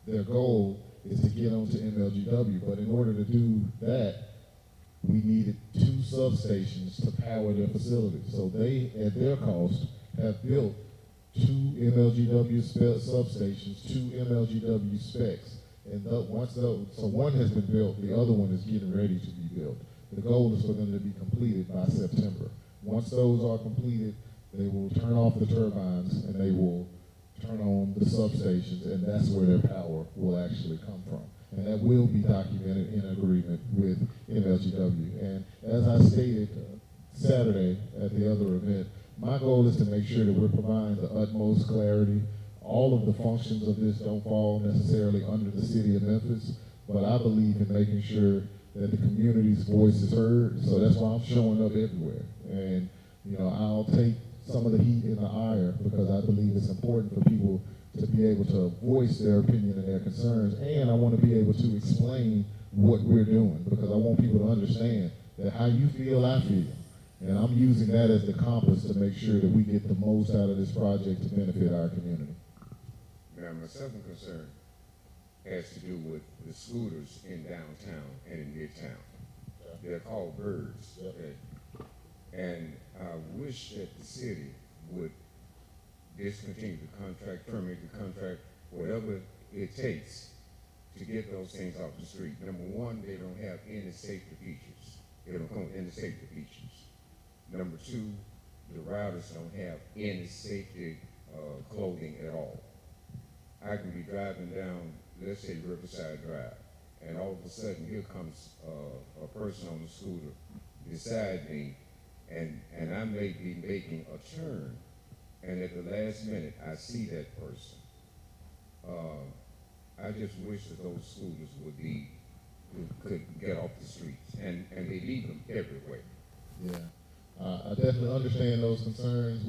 their goal is to get onto MLGW, but in order to do that, we needed 2 substations to power their facility. So they, at their cost, have built 2 MLGW substations, 2 MLGW specs. And so one has been built, the other one is getting ready to be built. The goal is for them to be completed by September. Once those are completed, they will turn off the turbines and they will turn on the substations, and that's where their power will actually come from. And that will be documented in agreement with MLGW. And as I stated Saturday at the other event, my goal is to make sure that we're providing the utmost clarity. All of the functions of this don't fall necessarily under the city of Memphis, but I believe in making sure that the community's voice is heard. So that's why I'm showing up everywhere. And I'll take some of the heat in the ire because I believe it's important for people to be able to voice their opinion and their concerns, and I want to be able to explain what we're doing because I want people to understand that how you feel, I feel. And I'm using that as the compass to make sure that we get the most out of this project to benefit our community. Now, my second concern has to do with the scooters in downtown and in midtown. They're called birds. Okay? And I wish that the city would discontinue the contract, terminate the contract, whatever it takes to get those things off the street. Number one, they don't have any safety features. They don't come with any safety features. Number two, the riders don't have any safety clothing at all. I can be driving down, let's say Riverside Drive, and all of a sudden here comes a person on the scooter beside me, and I may be making a turn, and at the last minute I see that person. I just wish that those scooters could get off the streets, and they leave them everywhere. Yeah, I definitely understand those concerns.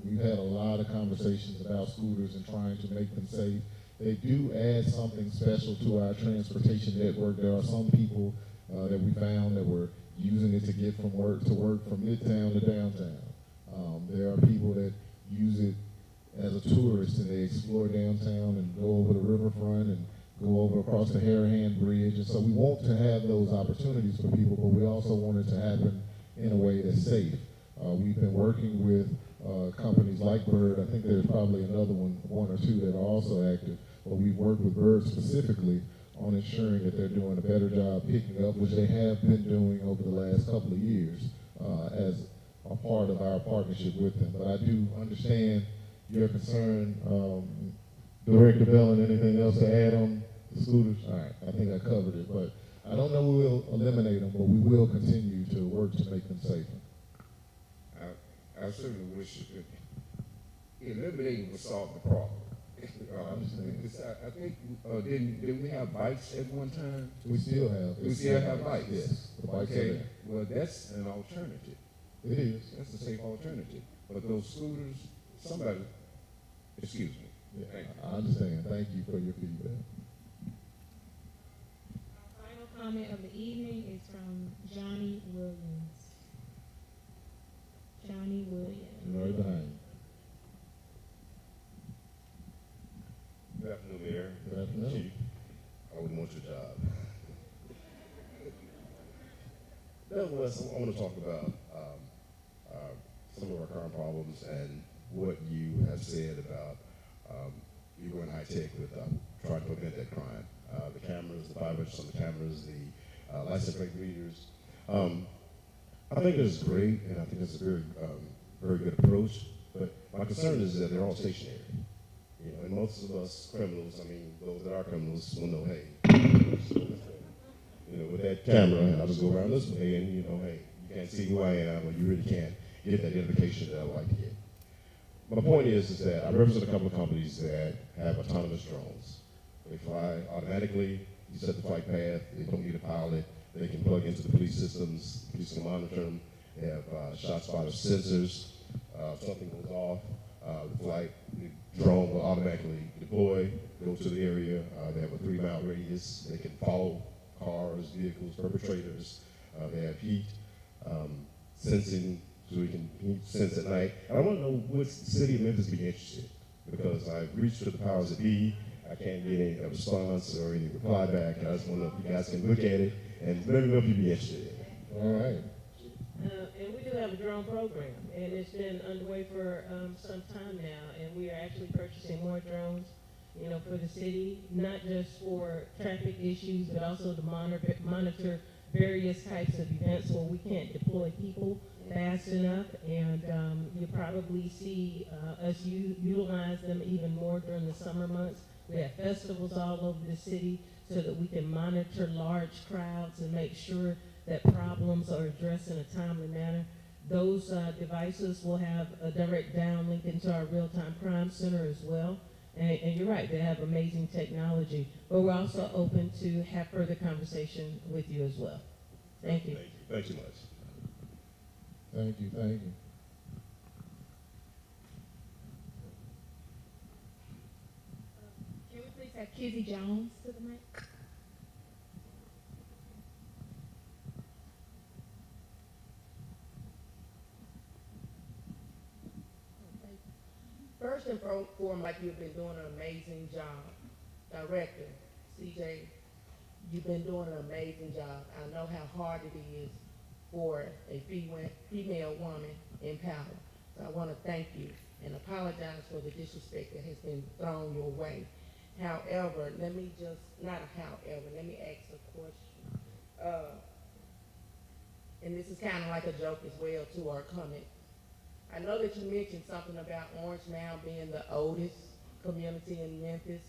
We've had a lot of conversations about scooters and trying to make them safe. They do add something special to our transportation network. There are some people that we found that were using it to get from work from midtown to downtown. There are people that use it as a tourist and they explore downtown and go over the riverfront and go over across the Harahan Bridge. And so we want to have those opportunities for people, but we also want it to happen in a way that's safe. We've been working with companies like Bert. I think there's probably another one or two that are also active, but we've worked with Bert specifically on ensuring that they're doing a better job picking up, which they have been doing over the last couple of years as a part of our partnership with them. But I do understand your concern. Director Bellin, anything else to add on the scooters? All right, I think I covered it, but I don't know we'll eliminate them, but we will continue to work to make them safer. I certainly wish eliminating would solve the problem. I think, didn't we have bikes at one time? We still have. We still have bikes? Yes, the bikes are there. Well, that's an alternative. It is. That's a safe alternative. But those scooters, somebody, excuse me. Yeah, thank you. I understand. Thank you for your feedback. Our final comment of the evening is from Johnny Williams. Johnny Williams. Right behind you. Good afternoon, Mayor. Good afternoon. Chief. I wouldn't want your job. Nevertheless, I want to talk about some of our current problems and what you have said about you going high tech with trying to prevent that crime. The cameras, the 5 inches on the cameras, the license plate readers. I think it's great, and I think it's a very good approach. But my concern is that they're all stationary. You know, and most of us criminals, I mean, those that are criminals will know, hey, you know, with that camera, I'll just go around this way, and you know, hey, you can't see who I am, or you really can't get that identification that I would like to get. My point is that I represent a couple of companies that have autonomous drones. They fly automatically. You set the flight path. They don't need a pilot. They can plug into the police systems. Police can monitor them. They have shot spotter sensors. If something goes off, the drone will automatically deploy, go to the area. They have a 3-mile radius. They can follow cars, vehicles, perpetrators. They have heat sensing, so we can sense at night. And I want to know, would the city of Memphis be interested? Because I've reached to the powers that be. I can't get any response or any reply back. I just want to know if you guys can look at it and let me know if you'd be interested. All right. And we do have a drone program, and it's been underway for some time now, and we are actually purchasing more drones, you know, for the city, not just for traffic issues, but also to monitor various types of events where we can't deploy people fast enough, and you probably see us utilize them even more during the summer months. We have festivals all over the city so that we can monitor large crowds and make sure that problems are addressed in a timely manner. Those devices will have a direct downlink into our real-time crime center as well. And you're right, they have amazing technology. But we're also open to have further conversation with you as well. Thank you. Thank you much. Thank you, thank you. Can we please have Kizzy Jones to the mic? First and foremost, like you've been doing an amazing job. Director, CJ, you've been doing an amazing job. I know how hard it is for a female woman in power. So I want to thank you and apologize for the disrespect that has been thrown your way. However, let me ask a question. And this is kind of like a joke as well to our comment. I know that you mentioned something about Orange Mound being the oldest community in Memphis.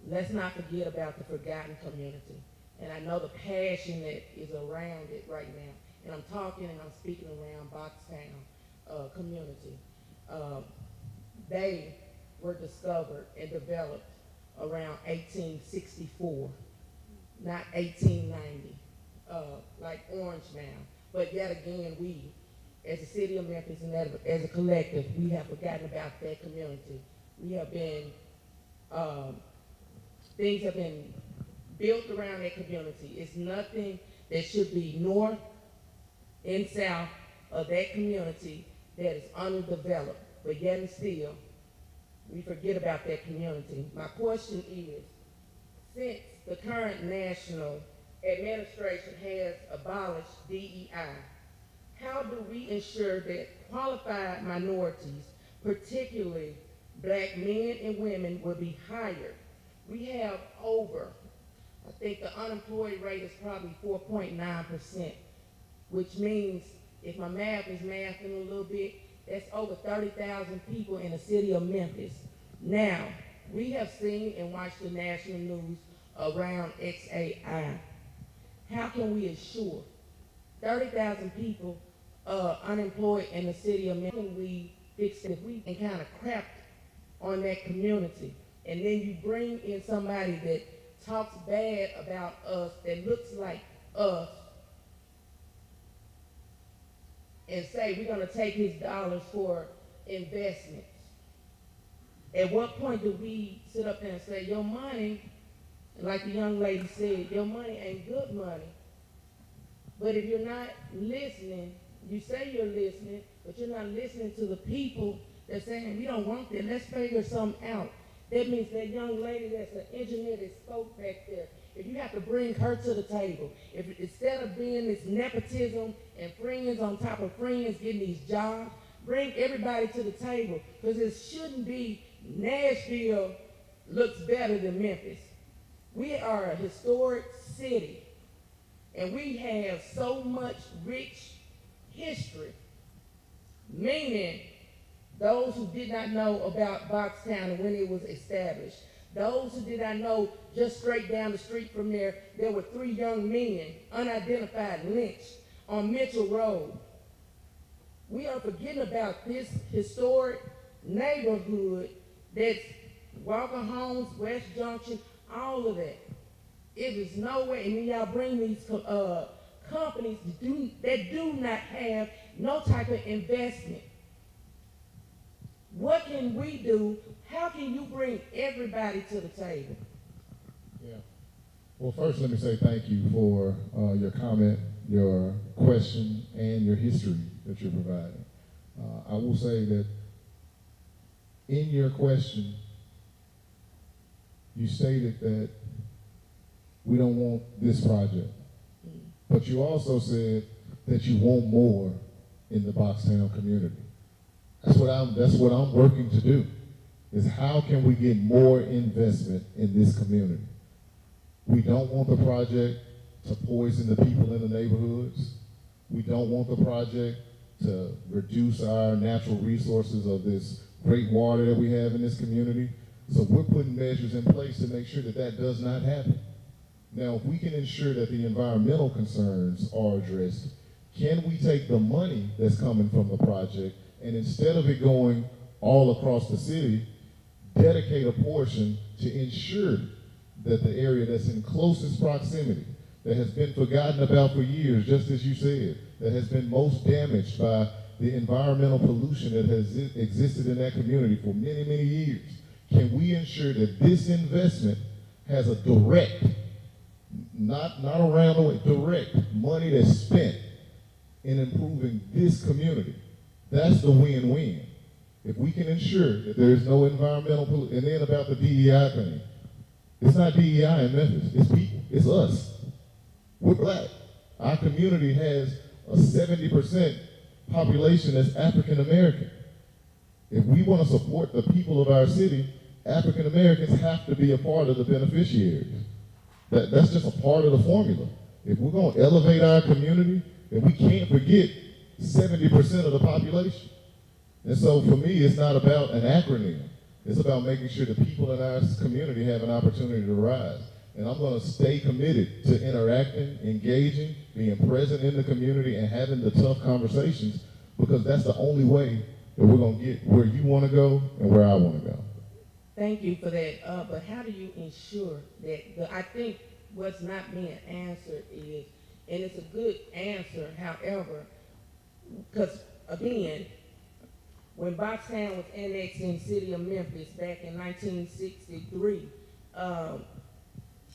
Let's not forget about the forgotten community. And I know the passion that is around it right now. And I'm speaking around Boxtown community. They were discovered and developed around 1864, not 1890, like Orange Mound. But yet again, we, as a city of Memphis and as a collective, we have forgotten about that community. We have been, things have been built around that community. It's nothing that should be north and south of that community that is underdeveloped. But yet and still, we forget about that community. My question is, since the current national administration has abolished DEI, how do we ensure that qualified minorities, particularly black men and women, will be hired? We have I think the unemployed rate is probably 4.9%, which means, if my math is mathing a little bit, that's over 30,000 people in the city of Memphis. Now, we have seen and watched the national news around XAI. How can we assure 30,000 people unemployed in the city of Memphis? How can we fix it if we can kind of crap on that community? And then you bring in somebody that talks bad about us, that looks like us, and say we're going to take his dollars for investments. At what point do we sit up there and say, your money, like the young lady said, your money ain't good money? But if you're not listening, you say you're listening, but you're not listening to the people that's saying, we don't want that, let's figure something out. That means that young lady that's an engineer that spoke back there, if you have to bring her to the table, if instead of being this nepotism and friends on top of friends getting these jobs, bring everybody to the table, because it shouldn't be Nashville looks better than Memphis. We are a historic city, and we have so much rich history, meaning those who did not know about Boxtown and when it was established, those who did not know, just straight down the street from there were 3 young men, unidentified, lynched on Mitchell Road. We are forgetting about this historic neighborhood that's Walker Homes, West Junction, all of that. It is no way, and then y'all bring these companies that do not have no type of investment. What can we do? How can you bring everybody to the table? Yeah. Well, first, let me say thank you for your comment, your question, and your history that you're providing. I will say that in your question, you stated that we don't want this project. But you also said that you want more in the Boxtown community. That's what I'm working to do, is how can we get more investment in this community? We don't want the project to poison the people in the neighborhoods. We don't want the project to reduce our natural resources of this great water that we have in this community. So we're putting measures in place to make sure that that does not happen. Now, if we can ensure that the environmental concerns are addressed, can we take the money that's coming from the project and instead of it going all across the city, dedicate a portion to ensure that the area that's in closest proximity, that has been forgotten about for years, just as you said, that has been most damaged by the environmental pollution that has existed in that community for many, many years, can we ensure that this investment has a direct, not around the way, direct money that's spent in improving this community? That's the win-win. If we can ensure that there is no environmental pollution, and then about the DEI thing, it's not DEI in Memphis, it's people, it's us. We're black. Our community has a 70% population that's African American. If we want to support the people of our city, African Americans have to be a part of the beneficiaries. That's just a part of the formula. If we're going to elevate our community, then we can't forget 70% of the population. And so for me, it's not about an acronym. It's about making sure the people in our community have an opportunity to rise. And I'm going to stay committed to interacting, engaging, being present in the community, and having the tough conversations, because that's the only way that we're going to get where you want to go and where I want to go. Thank you for that. But how do you ensure that, I think what's not being answered is, and it's a good answer, however, because again, when Boxtown was annexed in the city of Memphis back in 1963,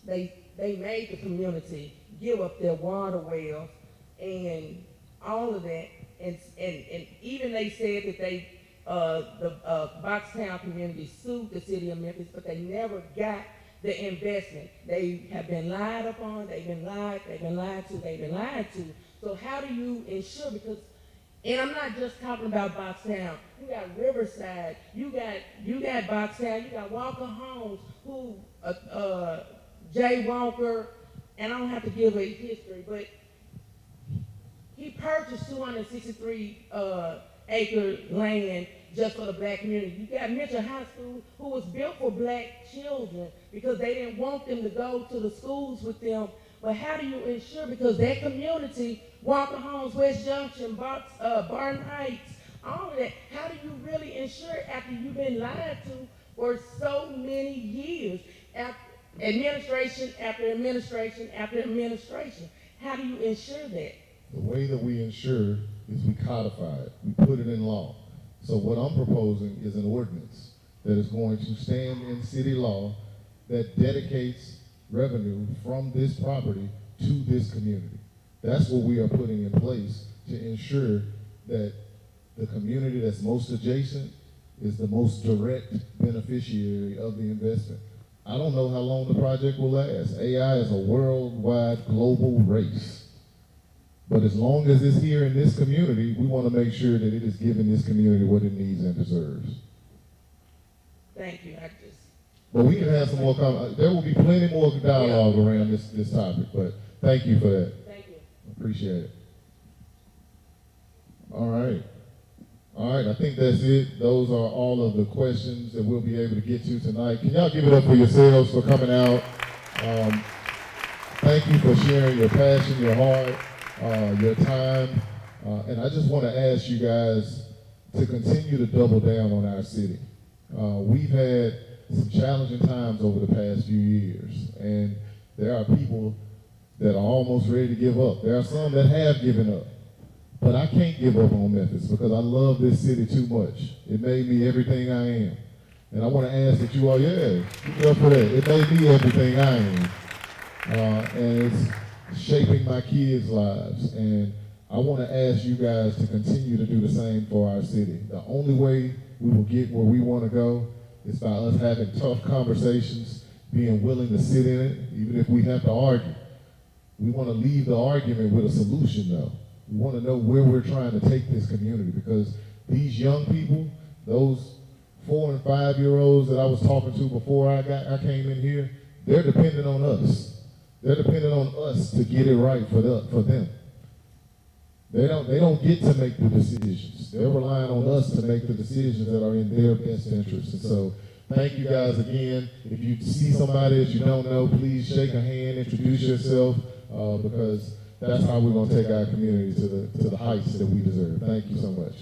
they made the community give up their water wells and all of that, and even they said that the Boxtown community sued the city of Memphis, but they never got the investment. They have been lied upon, they've been lied to. So how do you ensure, because, and I'm not just talking about Boxtown, you got Riverside, you got Boxtown, you got Walker Homes, who, Jay Walker, and I don't have to give a history, but he purchased 263 acre land just for the black community. You got Mitchell High School, who was built for black children because they didn't want them to go to the schools with them. But how do you ensure, because that community, Walker Homes, West Junction, Barton Heights, all of that, how do you really ensure after you've been lied to for so many years? Administration after administration after administration. How do you ensure that? The way that we ensure is we codify it. We put it in law. So what I'm proposing is an ordinance that is going to stand in city law that dedicates revenue from this property to this community. That's what we are putting in place to ensure that the community that's most adjacent is the most direct beneficiary of the investment. I don't know how long the project will last. AI is a worldwide global race. But as long as it's here in this community, we want to make sure that it is giving this community what it needs and deserves. Thank you. But we can have some more there will be plenty more dialogue around this topic, but thank you for that. Thank you. Appreciate it. All right, I think that's it. Those are all of the questions that we'll be able to get to tonight. Can y'all give it up for yourselves for coming out? Thank you for sharing your passion, your heart, your time. And I just want to ask you guys to continue to double down on our city. We've had some challenging times over the past few years, and there are people that are almost ready to give up. There are some that have given up. But I can't give up on Memphis because I love this city too much. It made me everything I am. And I want to ask that you all, give it up for that. It made me everything I am. And it's shaping my kids' lives. And I want to ask you guys to continue to do the same for our city. The only way we will get where we want to go is by us having tough conversations, being willing to sit in it, even if we have to argue. We want to leave the argument with a solution, though. We want to know where we're trying to take this community, because these young people, those 4 and 5 year olds that I was talking to before I came in here, they're dependent on us. They're dependent on us to get it right for them. They don't get to make the decisions. They're relying on us to make the decisions that are in their best interest. And so, thank you guys again. If you see somebody that you don't know, please shake a hand, introduce yourself, because that's how we're going to take our community to the heights that we deserve. Thank you so much.